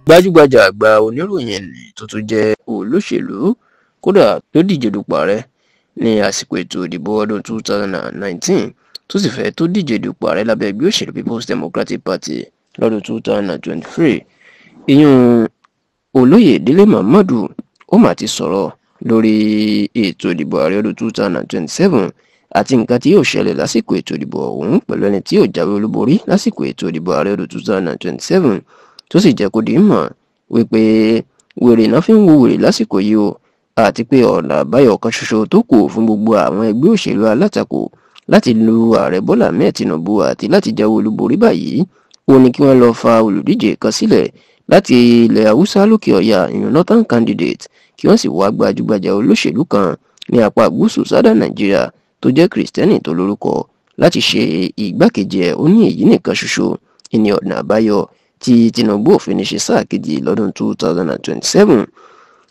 gbajúgbajà àgbà oníròyìn tó tún jẹ́ olóṣèlú kódà tó díje dupò ààrẹ ní àsìkò ètò ìdìbò ọdún 2019 tó sì fẹ́ tó díje dupò ààrẹ lábẹ́ ẹgbẹ́ òṣèlú People's Democratic Party lọ́dún 2023 ìyún olóyè Délé Momodu ó mà ti sọ̀rọ̀ lórí ètò ìdìbò ààrẹ ọdún 2027 àti nǹkan tí yóò ṣẹlẹ̀ lásìkò ètò ìdìbò ọ̀hún pẹ̀lú ẹni tí yóò jáwé olúborí lásìkò ètò ìdìbò ààrẹ ọdún 2027 tó sì jẹ́ kó di mọ̀ wípé wèrè náà fi ń wo wèrè lásìkò yìí o àti pé ọ̀nà àbáyọ kan ṣoṣo tó kù fún gbogbo àwọn ẹgbẹ́ òṣèlú alátakò láti lu ààrẹ Bọ́lá Ahmed Tinubu àti láti jáwé olúborí báyìí ó ní kí wọ́n lọ fa olùdíje kan sílẹ̀ láti ilẹ̀ haúsá lókè ọ̀yà ìyún northern candidate kí wọ́n sì wá gbajúgbajà olóṣèlú kan ní apá gúúsù southern Nàìjíríà tó jẹ́ kìrìsìtẹ́nì tó lórúkọ láti ṣe ìgbákejì ẹ̀ ó ní èyí nìkan ṣoṣo ìní ọ̀nà àbáyọ tí Tinubu ò fi ní ṣe sáà kejì lọ́dún 2027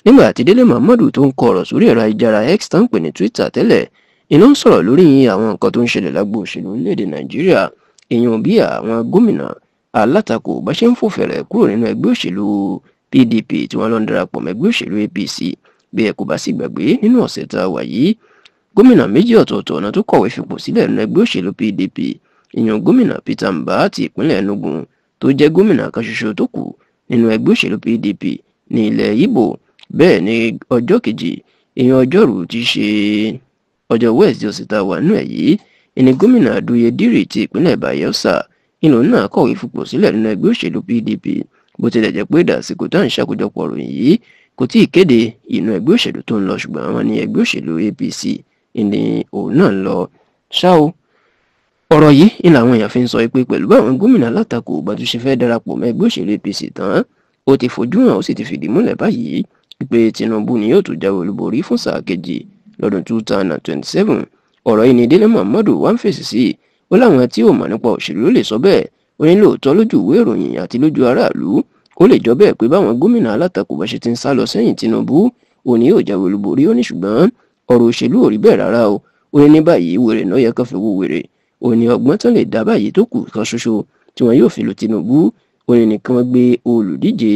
nígbà tí Délé Momodu tó ń kọ ọ̀rọ̀ sórí ẹ̀rọ ayélujára X tó ń pè ní Twitter tẹ́lẹ̀ iná ń sọ̀rọ̀ lórí àwọn nǹkan tó ń ṣẹlẹ̀ lágbo òṣèlú orílẹ̀-èdè Nàìjíríà èèyàn bí àwọn gómìnà alátakò bá ṣe ń fò fẹ̀rẹ̀ kúrò nínú ẹgbẹ́ òṣèlú PDP tí wọ́n lọ ń darapọ̀ mọ́ ẹgbẹ́ òṣèlú APC bí ẹ kò bá sì gbàgbé nínú ọ̀sẹ̀ tá a wà yìí gómìnà méjì ọ̀tọ̀ọ̀tọ̀ ọ̀nà tó kọ̀wé fipò sílẹ̀ nínú ẹgbẹ́ òṣèlú PDP ìyẹn gómìnà Peter Mbah ti ìpínlẹ̀ Enugu tó jẹ́ gómìnà kan ṣoṣo tó kù nínú ẹgbẹ́ òṣèlú PDP ní ilẹ̀ Ìgbò bẹ́ẹ̀ ni ọjọ́ kejì ìyẹn ọjọ́rú ti ṣe ọjọ́ Wednesday ọ̀sẹ̀ tá a wà nínú ẹ̀ yìí ìní gómìnà Aduye Diri ti ìpínlẹ̀ Bayelsa ìlú náà kọ̀wé fipò sílẹ̀ nínú ẹgbẹ́ òṣèlú PDP bó tilẹ̀ jẹ́ pé dàsìkò tá à ń ṣàkójọpọ̀ ròyìn yìí kò tí ì kéde inú ẹgbẹ́ òṣèlú tó ń lọ ṣùgbọ́n wọn ní ẹgbẹ́ òṣèlú APC ìní òun náà ń lọ ṣá o ọ̀rọ̀ yìí ni làwọn èèyàn fi ń sọ pé pẹ̀lú báwọn gómìnà alátakò bá tún ṣe fẹ́ darapọ̀ mọ́ ẹgbẹ́ òṣèlú APC tán ó ti fojú hàn ó sì ti fìdí múlẹ̀ báyìí pé Tinubu ni yóò tún jáwé olúborí fún sáà kejì lọ́dún 2027 ọ̀rọ̀ yìí ni Délé Momodu wá ń fèsì sí ó láwọn tí ò mọ̀ nípa òṣèlú ló lè sọ bẹ́ẹ̀ ó ní lóòótọ́ lójú ìwé ìròyìn àti lójú aráàlú ó lè jọ bẹ́ẹ̀ pé báwọn gómìnà alátakò bá ṣe ti ń sá lọ sẹ́yìn Tinubu òní yóò jáwé olúborí ó ní ṣùgbọ́n ọ̀rọ̀ òṣèlú ò rí bẹ́ẹ̀ rárá o ó ní báyìí wèrè náà yẹ kán fi wo wèrè ó ní ọgbọ́n tán lè dá báyìí tó kù kan ṣoṣo tí wọn yóò fi lu Tinubu ó ní nìkan wọn gbé olùdíje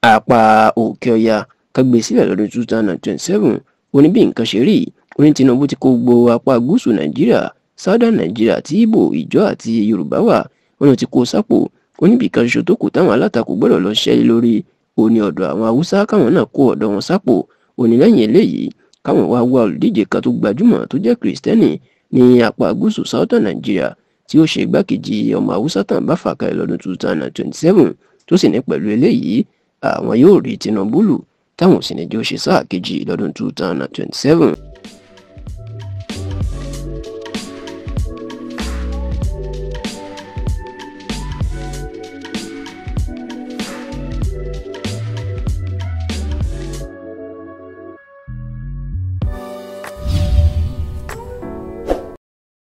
apá òkè ọya ká gbé sílẹ̀ lọ́dún 2027 ó ní bí nǹkan ṣe rí ó ní Tinubu ti kó gbogbo apá gúúsù Nàìjíríà southern Nàìjíríà tí Ìgbò Ìjọ àti Yorùbá wà ó ní ti kó sápò ó ní bí nǹkan ṣoṣo tó kù táwọn alátakò gbọ́dọ̀ lọ ṣẹ́ lórí ó ní ọ̀dọ̀ àwọn Haúsá káwọn náà kó ọ̀dọ̀ wọn sápò ó ní lẹ́yìn eléyìí káwọn wá wá olùdíje kan tó gbajúmọ̀ tó jẹ́ kìrìsìtẹ́nì ní apá gúúsù southern Nàìjíríà tí ó ṣe igbákejì ọmọ Haúsá tàn bá fà kalẹ̀ lọ́dún 2027 tó sì ní pẹ̀lú eléyìí àwọn yóò rí Tinubu lù táwọn sì ní jẹ́ ó ṣe sáà kejì lọ́dún 2027.